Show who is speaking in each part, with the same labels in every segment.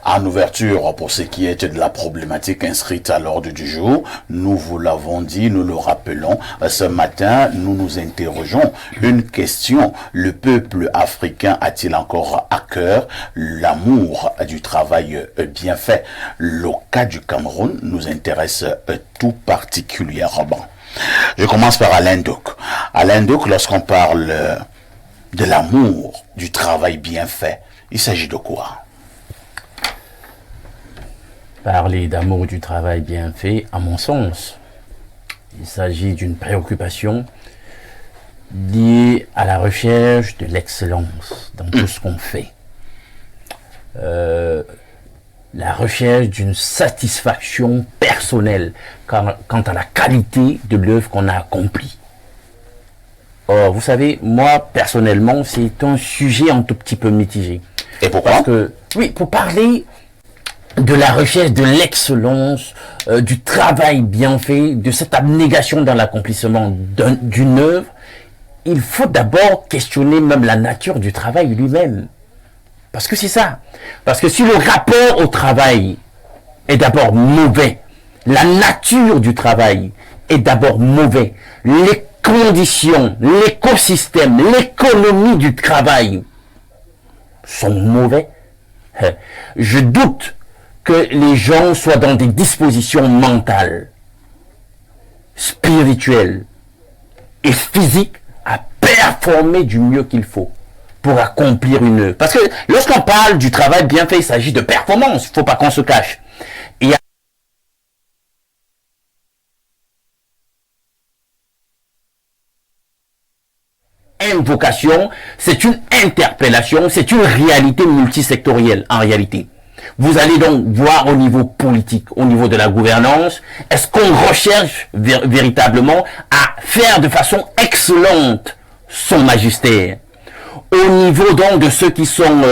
Speaker 1: En ouverture, pour ce qui est de la problématique inscrite à l'ordre du jour, nous vous l'avons dit, nous le rappelons, ce matin, nous nous interrogeons une question. Le peuple africain a-t-il encore à cœur l'amour du travail bien fait? Le cas du Cameroun nous intéresse tout particulièrement. Je commence par Alain Douk. Alain Douk, lorsqu'on parle de l'amour du travail bien fait, il s'agit de quoi?
Speaker 2: Parler d'amour du travail bien fait, à mon sens, il s'agit d'une préoccupation liée à la recherche de l'excellence dans tout ce qu'on fait. La recherche d'une satisfaction personnelle quant à la qualité de l'œuvre qu'on a accomplie. Or, vous savez, moi, personnellement, c'est un sujet un tout petit peu mitigé.
Speaker 1: Et pourquoi?
Speaker 2: Parce que, oui, pour parler de la recherche de l'excellence, du travail bien fait, de cette abnégation dans l'accomplissement d'une œuvre, il faut d'abord questionner même la nature du travail lui-même. Parce que c'est ça. Parce que si le rapport au travail est d'abord mauvais, la nature du travail est d'abord mauvais, les conditions, l'écosystème, l'économie du travail sont mauvais, je doute que les gens soient dans des dispositions mentales, spirituelles et physiques à performer du mieux qu'il faut pour accomplir une œuvre. Parce que lorsqu'on parle du travail bien fait, il s'agit de performance, il ne faut pas qu'on se cache. Et invocation, c'est une interpellation, c'est une réalité multisectorielle en réalité. Vous allez donc voir au niveau politique, au niveau de la gouvernance, est-ce qu'on recherche véritablement à faire de façon excellente son magistère? Au niveau donc de ceux qui sont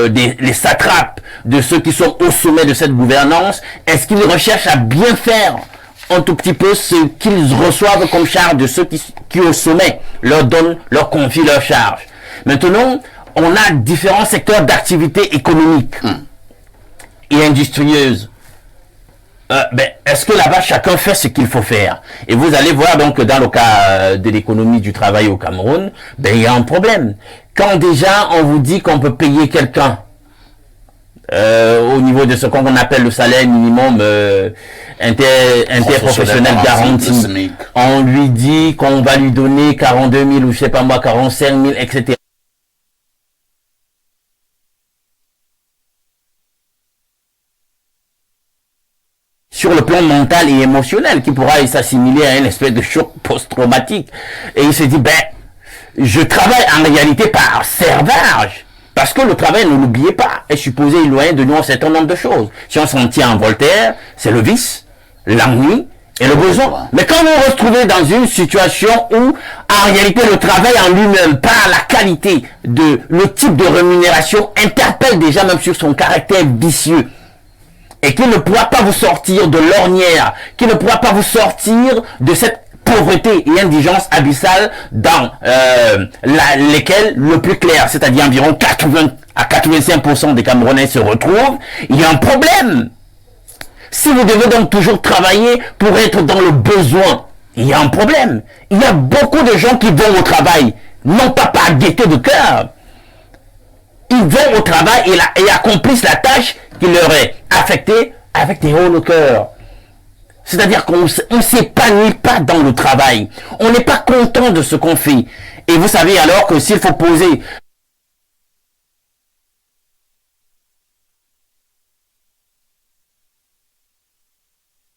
Speaker 2: les satrapes, de ceux qui sont au sommet de cette gouvernance, est-ce qu'ils recherchent à bien faire un tout petit peu ce qu'ils reçoivent comme charge de ceux qui au sommet leur donnent, leur confient leur charge? Maintenant, on a différents secteurs d'activité économique et industrieuse. Est-ce que là-bas chacun fait ce qu'il faut faire? Et vous allez voir donc que dans le cas de l'économie du travail au Cameroun, il y a un problème. Quand déjà on vous dit qu'on peut payer quelqu'un au niveau de ce qu'on appelle le salaire minimum interprofessionnel garanti, on lui dit qu'on va lui donner 42 000 ou je sais pas moi 45 000, etc. Sur le plan mental et émotionnel, qui pourra s'assimiler à une espèce de choc post-traumatique. Et il se dit, je travaille en réalité par servage. Parce que le travail, ne l'oubliez pas, est supposé éloigner de nous un certain nombre de choses. Si on s'en tient en Voltaire, c'est le vice, l'ennui et le besoin. Mais quand vous vous retrouvez dans une situation où, en réalité, le travail en lui-même, par la qualité de le type de rémunération, interpelle déjà même sur son caractère vicieux, et qui ne pourra pas vous sortir de l'ornière, qui ne pourra pas vous sortir de cette pauvreté et indigence abyssale dans lesquelles le plus clair, c'est-à-dire environ 80 à 85% des Camerounais se retrouvent, il y a un problème. Si vous devez donc toujours travailler pour être dans le besoin, il y a un problème. Il y a beaucoup de gens qui vont au travail, non pas par gaieté de cœur. Ils vont au travail et accomplissent la tâche qui leur est affectée avec des hauts le cœur. C'est-à-dire qu'on ne s'épanouit pas dans le travail. On n'est pas content de ce qu'on fait. Et vous savez alors que s'il faut poser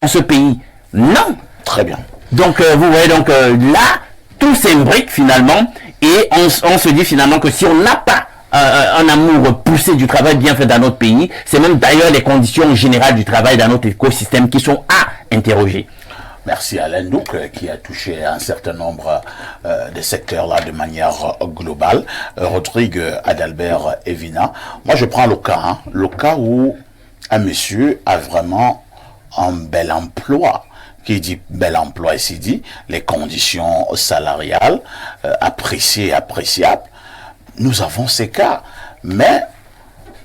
Speaker 2: dans ce pays, non.
Speaker 1: Très bien.
Speaker 2: Donc vous voyez donc là, tout s'imbrique finalement et on se dit finalement que si on n'a pas un amour poussé du travail bien fait dans notre pays, c'est même d'ailleurs les conditions générales du travail dans notre écosystème qui sont à interroger.
Speaker 1: Merci Alain Douk qui a touché un certain nombre de secteurs là de manière globale. Rodrigue Adalbert Evina. Moi je prends le cas où un monsieur a vraiment un bel emploi. Qui dit bel emploi ici dit les conditions salariales appréciables. Nous avons ces cas, mais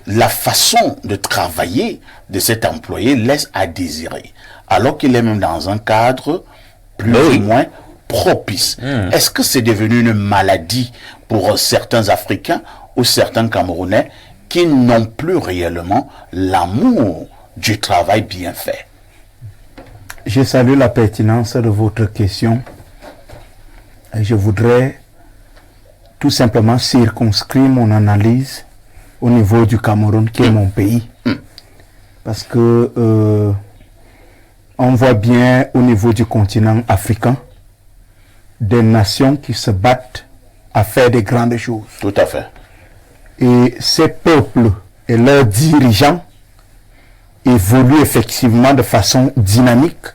Speaker 1: la façon de travailler de cet employé laisse à désirer, alors qu'il est même dans un cadre plus ou moins propice. Est-ce que c'est devenu une maladie pour certains Africains ou certains Camerounais qui n'ont plus réellement l'amour du travail bien fait?
Speaker 3: Je salue la pertinence de votre question. Et je voudrais tout simplement circonscrire mon analyse au niveau du Cameroun, qui est mon pays. Parce que on voit bien au niveau du continent africain des nations qui se battent à faire des grandes choses.
Speaker 1: Tout à fait.
Speaker 3: Et ces peuples et leurs dirigeants évoluent effectivement de façon dynamique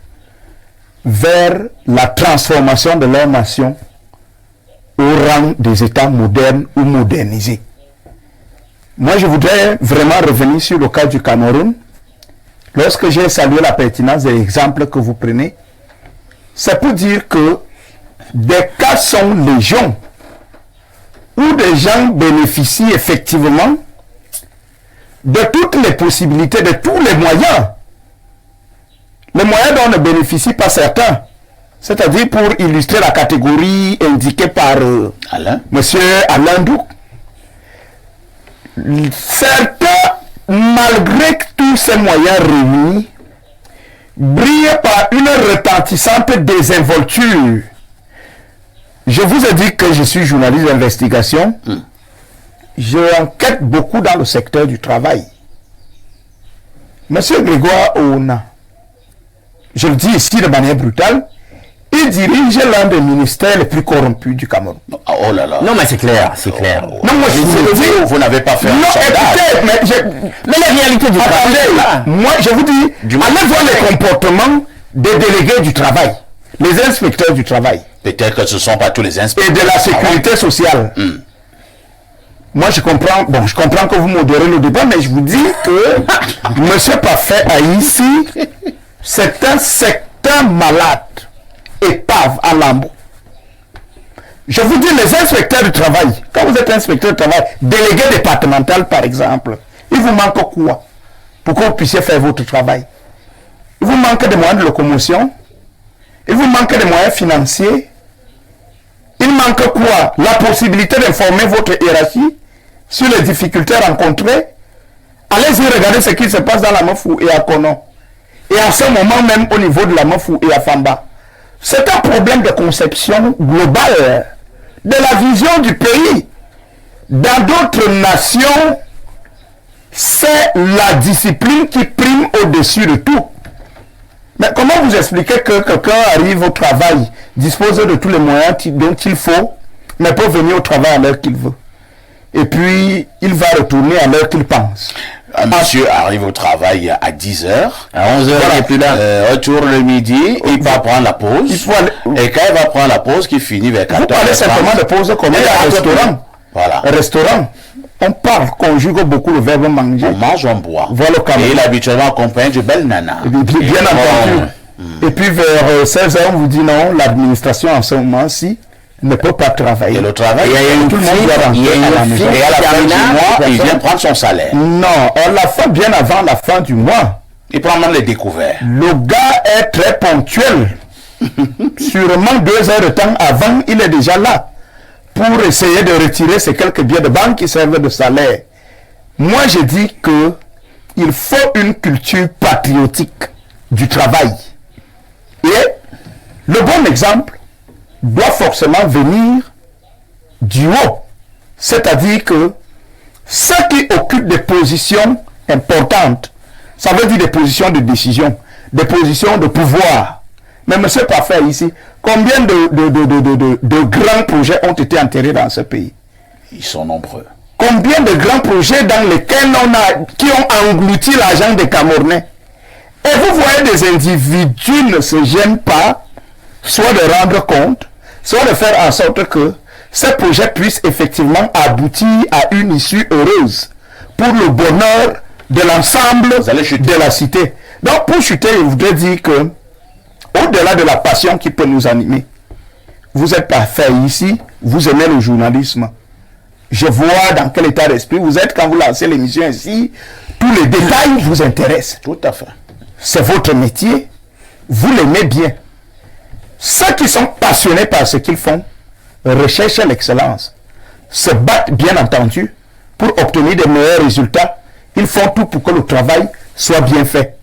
Speaker 3: vers la transformation de leur nation au rang des États modernes ou modernisés. Moi, je voudrais vraiment revenir sur le cas du Cameroun. Lorsque j'ai salué la pertinence de l'exemple que vous prenez, c'est pour dire que des cas sont légion, où des gens bénéficient effectivement de toutes les possibilités, de tous les moyens. Les moyens dont ne bénéficient pas certains. C'est-à-dire, pour illustrer la catégorie indiquée par Monsieur Alain Douk, certains, malgré tous ces moyens réunis, brillent par une retentissante désinvolture. Je vous ai dit que je suis journaliste d'investigation. Je enquête beaucoup dans le secteur du travail. Monsieur Grégoire Ouna, je le dis ici de manière brutale, il dirige l'un des ministères les plus corrompus du Cameroun.
Speaker 1: Oh là là.
Speaker 2: Non, mais c'est clair, c'est clair.
Speaker 3: Non, moi je vous le dis.
Speaker 1: Vous n'avez pas fait un sondage.
Speaker 3: Écoutez,
Speaker 2: Mais la réalité du travail,
Speaker 3: moi je vous dis, allez voir les comportements des délégués du travail, les inspecteurs du travail.
Speaker 1: Peut-être que ce ne sont pas tous les inspecteurs.
Speaker 3: Et de la sécurité sociale. Moi je comprends que vous modérez le débat, mais je vous dis que Monsieur Parfait a ici, c'est un secteur malade, épave à lambeau. Je vous dis, les inspecteurs du travail, quand vous êtes inspecteur du travail, délégué départemental par exemple, il vous manque quoi pour que vous puissiez faire votre travail? Il vous manque des moyens de locomotion, il vous manque des moyens financiers, il manque quoi? La possibilité d'informer votre hiérarchie sur les difficultés rencontrées. Allez-y regarder ce qui se passe dans la Mafou et à Konon. Et en ce moment même au niveau de la Mafou et à Famba. C'est un problème de conception globale de la vision du pays. Dans d'autres nations, c'est la discipline qui prime au-dessus de tout. Mais comment vous expliquez que quelqu'un arrive au travail, dispose de tous les moyens dont il faut, mais peut venir au travail à l'heure qu'il veut? Et puis, il va retourner à l'heure qu'il pense.
Speaker 1: Un monsieur arrive au travail à 10h,
Speaker 2: à 11h, il n'est plus là.
Speaker 1: Retourne le midi, il va prendre la pause. Et quand il va prendre la pause, qui finit vers 14h.
Speaker 3: Vous parlez simplement de pause comme un restaurant.
Speaker 1: Voilà.
Speaker 3: Un restaurant. On parle, conjugue beaucoup le verbe manger.
Speaker 1: On mange, on boit.
Speaker 3: Voilà le Cameroun.
Speaker 1: Et il est habituellement accompagné de belles nanas.
Speaker 3: Bien entendu. Et puis vers 16h, on vous dit non, l'administration en ce moment-ci ne peut pas travailler.
Speaker 1: Et le travail,
Speaker 3: tout le monde doit rentrer à la maison.
Speaker 1: Et à la fin du mois, il vient prendre son salaire.
Speaker 3: Non, on l'a fait bien avant la fin du mois.
Speaker 1: Il prend même les découverts.
Speaker 3: Le gars est très ponctuel. Sûrement 2 heures de temps avant, il est déjà là pour essayer de retirer ces quelques billets de banque qui servent de salaire. Moi, je dis que il faut une culture patriotique du travail. Et le bon exemple doit forcément venir du haut. C'est-à-dire que ceux qui occupent des positions importantes, ça veut dire des positions de décision, des positions de pouvoir. Mais M. Parfait ici, combien de grands projets ont été enterrés dans ce pays?
Speaker 1: Ils sont nombreux.
Speaker 3: Combien de grands projets dans lesquels qui ont englouti l'argent des Camerounais? Et vous voyez des individus ne se gênent pas, soit de rendre compte, soit de faire en sorte que ces projets puissent effectivement aboutir à une issue heureuse pour le bonheur de l'ensemble de la cité. Donc pour chuter, je voudrais dire que au-delà de la passion qui peut nous animer, vous êtes parfait ici, vous aimez le journalisme. je vois dans quel état d'esprit vous êtes quand vous lancez l'émission ici. Tous les détails vous intéressent.
Speaker 1: Tout à fait.
Speaker 3: C'est votre métier. Vous l'aimez bien. Ceux qui sont passionnés par ce qu'ils font recherchent l'excellence, se battent bien entendu pour obtenir des meilleurs résultats. Ils font tout pour que le travail soit bien fait.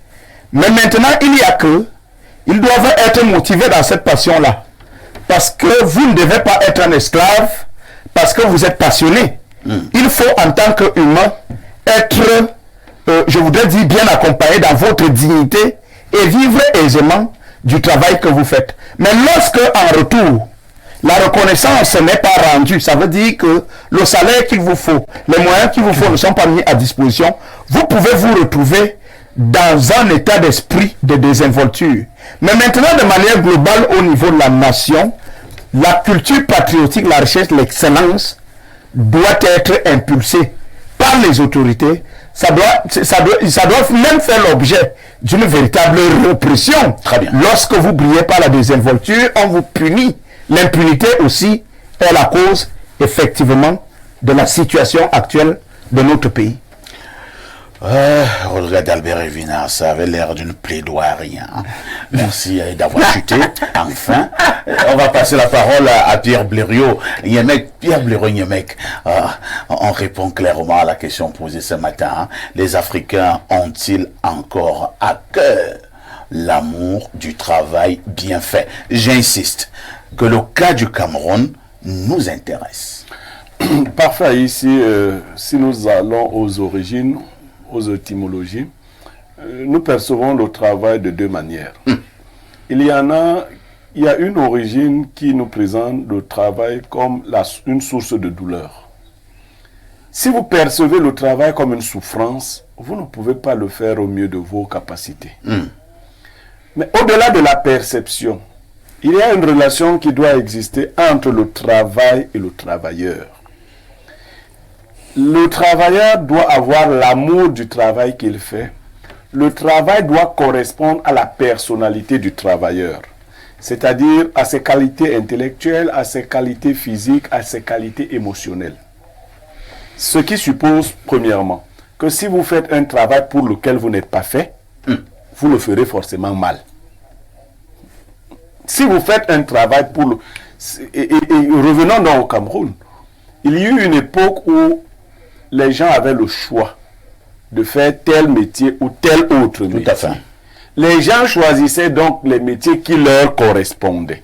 Speaker 3: Mais maintenant, il y a que, ils doivent être motivés dans cette passion-là. Parce que vous ne devez pas être un esclave, parce que vous êtes passionné. Il faut, en tant qu'humain, être, je voudrais dire, bien accompagné dans votre dignité et vivre aisément du travail que vous faites. Mais lorsque, en retour, la reconnaissance n'est pas rendue, ça veut dire que le salaire qu'il vous faut, les moyens qu'il vous faut ne sont pas mis à disposition, vous pouvez vous retrouver dans un état d'esprit de désinvolture. Mais maintenant, de manière globale, au niveau de la nation, la culture patriotique, la recherche de l'excellence doit être impulsée par les autorités. Ça doit même faire l'objet d'une véritable répression.
Speaker 1: Très bien.
Speaker 3: Lorsque vous brillez par la désinvolture, on vous punit. L'impunité aussi est la cause, effectivement, de la situation actuelle de notre pays.
Speaker 1: Regarde Albert Evina, ça avait l'air d'une plaidoirie. Hein. Merci d'avoir chuté. Enfin, on va passer la parole à Pierre Blériot. Pierre Blériot, on répond clairement à la question posée ce matin. Hein. Les Africains ont-ils encore à cœur l'amour du travail bien fait? J'insiste que le cas du Cameroun nous intéresse.
Speaker 4: Parfait. Ici, si nous allons aux origines, aux étymologies, nous percevons le travail de deux manières. Il y a une origine qui nous présente le travail comme une source de douleur. Si vous percevez le travail comme une souffrance, vous ne pouvez pas le faire au mieux de vos capacités. Mais au-delà de la perception, il y a une relation qui doit exister entre le travail et le travailleur. Le travailleur doit avoir l'amour du travail qu'il fait. Le travail doit correspondre à la personnalité du travailleur, c'est-à-dire à ses qualités intellectuelles, à ses qualités physiques, à ses qualités émotionnelles. Ce qui suppose, premièrement, que si vous faites un travail pour lequel vous n'êtes pas fait, vous le ferez forcément mal. Si vous faites un travail pour le... Et revenons donc au Cameroun, il y a eu une époque où les gens avaient le choix de faire tel métier ou tel autre métier.
Speaker 1: Tout à fait.
Speaker 4: Les gens choisissaient donc les métiers qui leur correspondaient.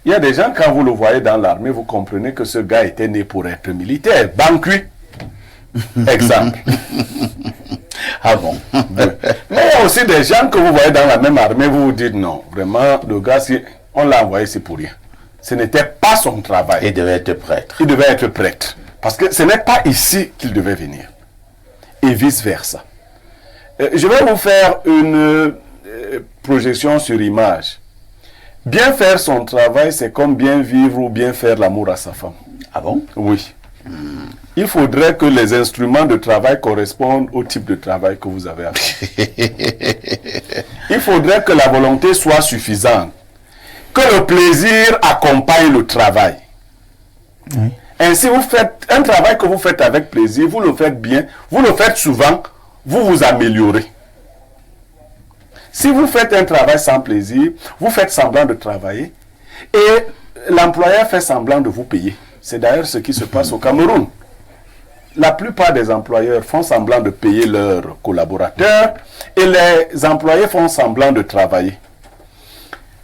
Speaker 4: Il y a des gens, quand vous le voyez dans l'armée, vous comprenez que ce gars était né pour être militaire. Banqui. Exemple.
Speaker 1: Ah bon?
Speaker 4: Mais il y a aussi des gens que vous voyez dans la même armée, vous vous dites non, vraiment, le gars, si on l'a envoyé, c'est pour rien. Ce n'était pas son travail.
Speaker 1: Il devait être prêtre.
Speaker 4: Il devait être prêtre. Parce que ce n'est pas ici qu'il devait venir. Et vice-versa. Je vais vous faire une projection sur image. Bien faire son travail, c'est comme bien vivre ou bien faire l'amour à sa femme.
Speaker 1: Ah bon?
Speaker 4: Oui. Il faudrait que les instruments de travail correspondent au type de travail que vous avez à faire. Il faudrait que la volonté soit suffisante. Que le plaisir accompagne le travail.
Speaker 3: Oui.
Speaker 4: Ainsi, vous faites un travail que vous faites avec plaisir, vous le faites bien, vous le faites souvent, vous vous améliorez. Si vous faites un travail sans plaisir, vous faites semblant de travailler et l'employeur fait semblant de vous payer. C'est d'ailleurs ce qui se passe au Cameroun. La plupart des employeurs font semblant de payer leurs collaborateurs et les employés font semblant de travailler.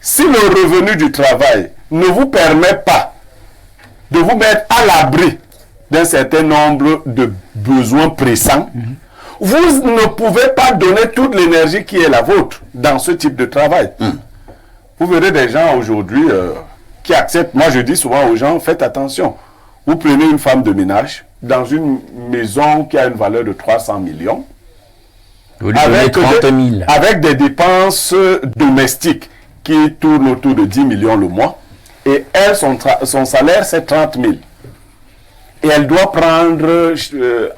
Speaker 4: Si le revenu du travail ne vous permet pas de vous mettre à l'abri d'un certain nombre de besoins pressants, vous ne pouvez pas donner toute l'énergie qui est la vôtre dans ce type de travail. Vous verrez des gens aujourd'hui qui acceptent, moi je dis souvent aux gens, faites attention, vous prenez une femme de ménage dans une maison qui a une valeur de 300 millions,
Speaker 2: Vous lui donnez 30 000.
Speaker 4: avec des dépenses domestiques qui tournent autour de 10 millions le mois, et elle, son salaire, c'est 30 000. Et elle doit prendre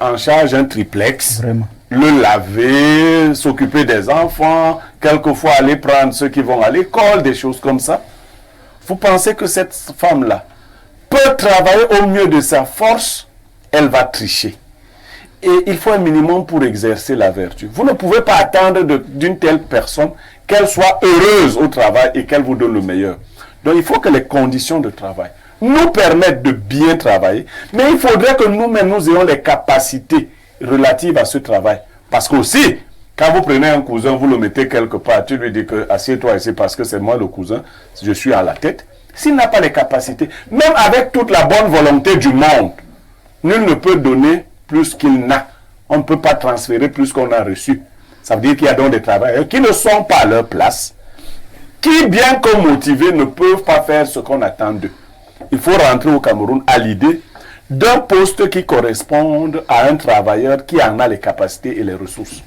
Speaker 4: en charge un triplex,
Speaker 3: Vraiment.
Speaker 4: le laver, s'occuper des enfants, quelquefois aller prendre ceux qui vont à l'école, des choses comme ça. Vous pensez que cette femme-là peut veut travailler au mieux de sa force, elle va tricher. Et il faut un minimum pour exercer la vertu. Vous ne pouvez pas attendre d'une telle personne qu'elle soit heureuse au travail et qu'elle vous donne le meilleur. Donc il faut que les conditions de travail nous permettent de bien travailler, mais il faudrait que nous-mêmes nous ayons les capacités relatives à ce travail. Parce qu'aussi, quand vous prenez un cousin, vous le mettez quelque part, tu lui dis que assieds-toi ici parce que c'est moi le cousin, je suis à la tête. S'il n'a pas les capacités, même avec toute la bonne volonté du monde, nul ne peut donner plus qu'il n'a. On ne peut pas transférer plus qu'on a reçu. Ça veut dire qu'il y a donc des travailleurs qui ne sont pas à leur place, qui, bien que motivés, ne peuvent pas faire ce qu'on attend d'eux. Il faut rentrer au Cameroun à l'idée d'un poste qui corresponde à un travailleur qui en a les capacités et les ressources.